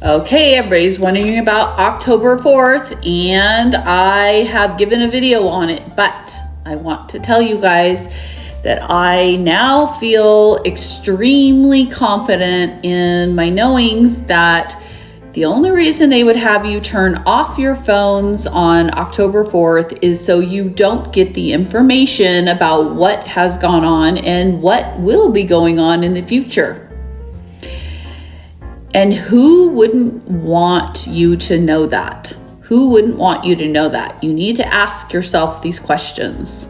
Okay, everybody's wondering about October 4th, and I have given a video on it, but I want to tell you guys that I now feel extremely confident in my knowings that the only reason they would have you turn off your phones on October 4th is so you don't get the information about what has gone on and what will be going on in the future. And who wouldn't want you to know that? Who wouldn't want you to know that? You need to ask yourself these questions.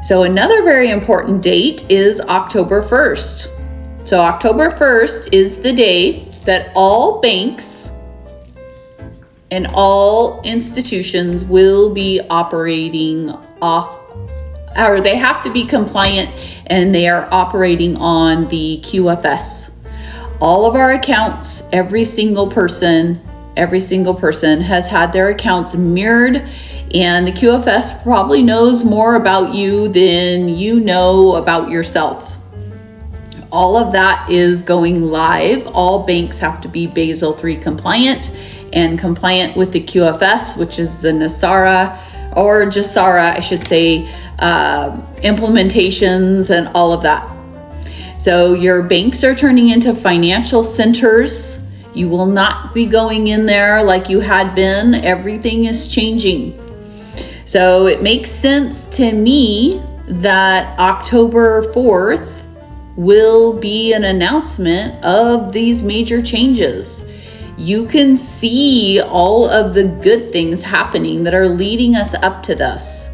So another very important date is October 1st. So October 1st is the day that all banks and all institutions will be operating off, or they have to be compliant, and they are operating on the QFS. All of our accounts, every single person has had their accounts mirrored, and the QFS probably knows more about you than you know about yourself. All of that is going live. All banks have to be Basel III compliant and compliant with the QFS, which is the NASARA, or JASARA, I should say, implementations and all of that. So your banks are turning into financial centers. You will not be going in there like you had been. Everything is changing. So it makes sense to me that October 4th will be an announcement of these major changes. You can see all of the good things happening that are leading us up to this.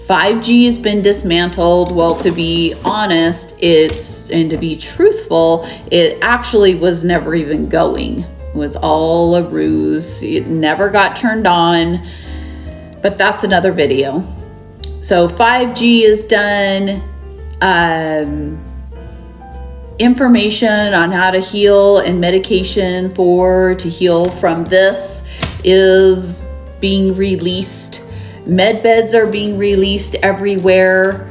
5G has been dismantled. Well, to be honest, and to be truthful, it actually was never even going. It was all a ruse. It never got turned on, but that's another video. So 5G is done. Information on how to heal and medication to heal from this is being released. Med beds are being released everywhere.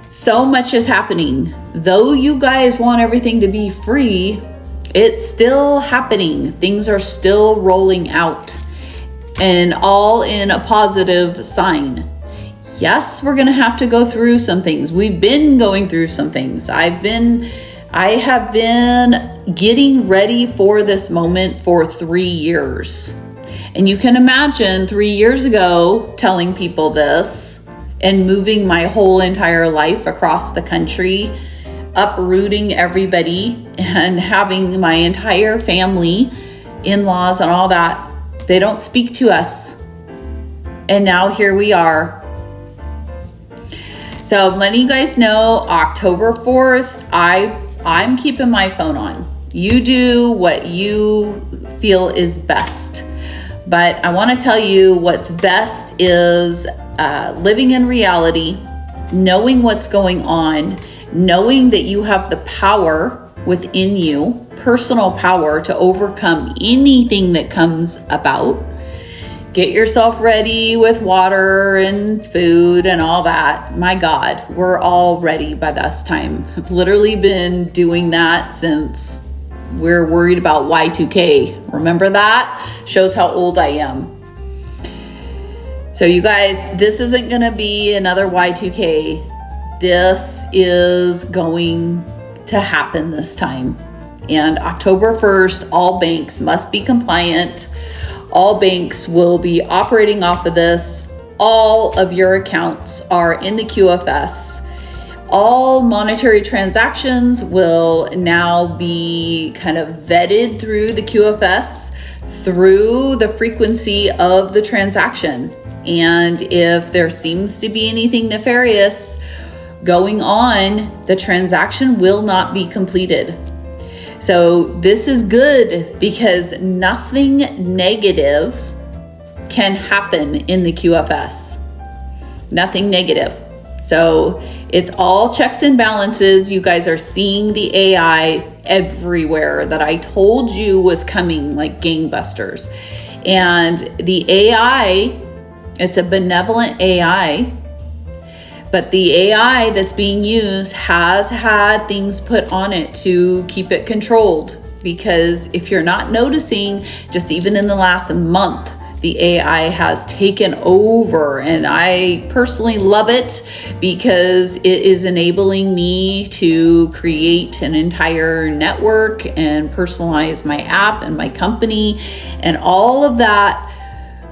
So much is happening. Though you guys want everything to be free, it's still happening. Things are still rolling out, and all in a positive sign. Yes, we're gonna have to go through some things. We've been going through some things. I have been getting ready for this moment for 3 years. And you can imagine 3 years ago telling people this and moving my whole entire life across the country, uprooting everybody and having my entire family, in-laws and all that. They don't speak to us. And now here we are. So I'm letting you guys know October 4th, I'm keeping my phone on. You do what you feel is best. But I want to tell you what's best is living in reality, knowing what's going on, knowing that you have the power within you, personal power to overcome anything that comes about. Get yourself ready with water and food and all that. My God, we're all ready by this time. I've literally been doing that since we're worried about Y2K. Remember that? Shows how old I am. So you guys, this isn't gonna be another Y2K. This is going to happen this time. And October 1st, all banks must be compliant. All banks will be operating off of this. All of your accounts are in the QFS. All monetary transactions will now be kind of vetted through the QFS, through the frequency of the transaction. And if there seems to be anything nefarious going on, the transaction will not be completed. So this is good because nothing negative can happen in the QFS. Nothing negative. So it's all checks and balances. You guys are seeing the AI everywhere that I told you was coming like gangbusters. And the AI, it's a benevolent AI, but the AI that's being used has had things put on it to keep it controlled. because if you're not noticing, just even in the last month, the AI has taken over, and I personally love it because it is enabling me to create an entire network and personalize my app and my company and all of that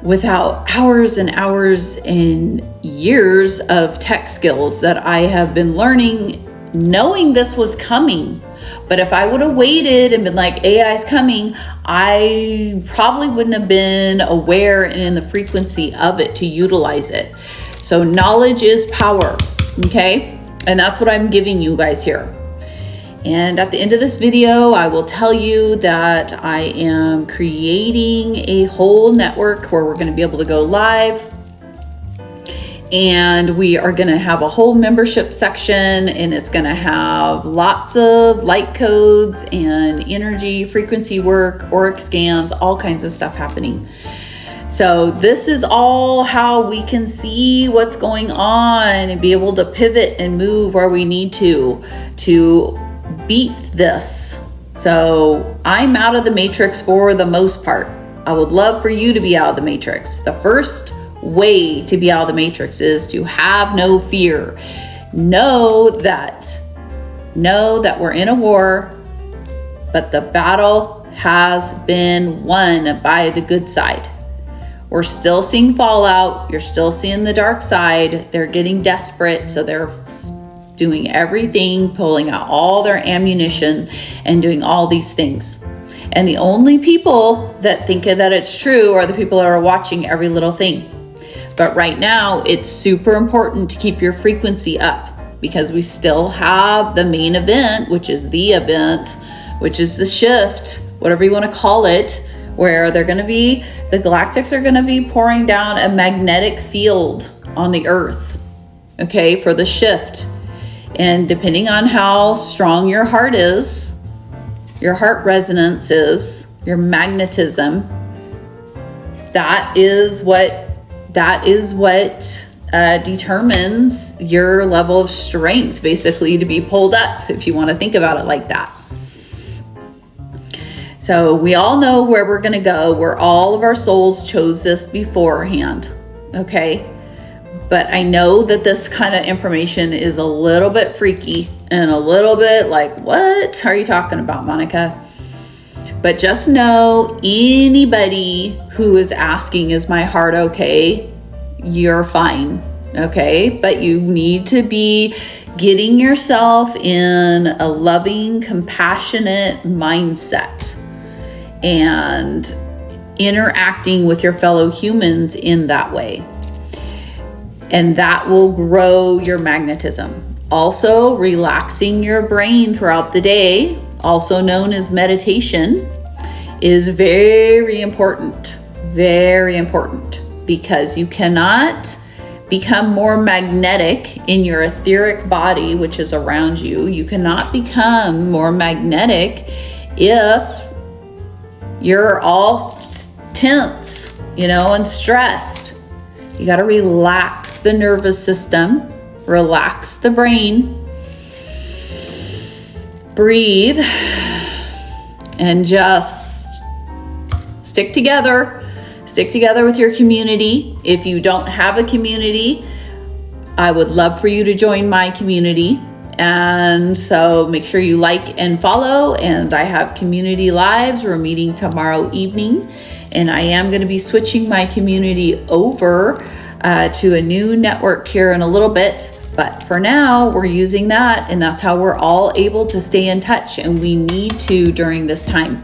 without hours and hours and years of tech skills that I have been learning, knowing this was coming. But if I would have waited and been like, AI's coming, I probably wouldn't have been aware and in the frequency of it to utilize it. So knowledge is power, okay? And that's what I'm giving you guys here. And at the end of this video, I will tell you that I am creating a whole network where we're going to be able to go live. And we are going to have a whole membership section, and it's going to have lots of light codes and energy frequency work, auric scans, all kinds of stuff happening. So this is all how we can see what's going on and be able to pivot and move where we need to beat this. So I'm out of the matrix for the most part. I would love for you to be out of the matrix. The first way to be out of the matrix is to have no fear. Know that we're in a war, but the battle has been won by the good side. We're still seeing fallout. You're still seeing the dark side. They're getting desperate, so they're doing everything, pulling out all their ammunition and doing all these things. And the only people that think that it's true are the people that are watching every little thing. But right now, it's super important to keep your frequency up because we still have the main event, which is the event, which is the shift, whatever you want to call it, where the galactics are going to be pouring down a magnetic field on the earth, okay, for the shift. And depending on how strong your heart is, your heart resonance is, your magnetism, that is what determines your level of strength, basically, to be pulled up, if you want to think about it like that. So we all know where we're going to go, where all of our souls chose this beforehand, okay? But I know that this kind of information is a little bit freaky and a little bit like, what are you talking about, Monica? But just know, anybody who is asking, is my heart okay? You're fine, okay? But you need to be getting yourself in a loving, compassionate mindset and interacting with your fellow humans in that way. And that will grow your magnetism. Also, relaxing your brain throughout the day, also known as meditation, is very important, because you cannot become more magnetic in your etheric body, which is around you. You cannot become more magnetic if you're all tense, and stressed. You got to relax the nervous system, relax the brain, breathe, and just stick together with your community. If you don't have a community, I would love for you to join my community. And so make sure you like and follow. And I have community lives. We're meeting tomorrow evening. And I am going to be switching my community over to a new network here in a little bit. But for now, we're using that. And that's how we're all able to stay in touch. And we need to during this time.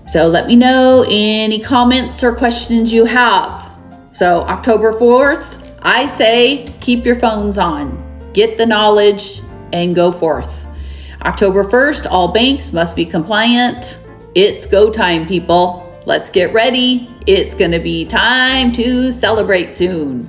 So let me know any comments or questions you have. So October 4th, I say keep your phones on. Get the knowledge and go forth. October 1st, all banks must be compliant. It's go time, people. Let's get ready. It's going to be time to celebrate soon.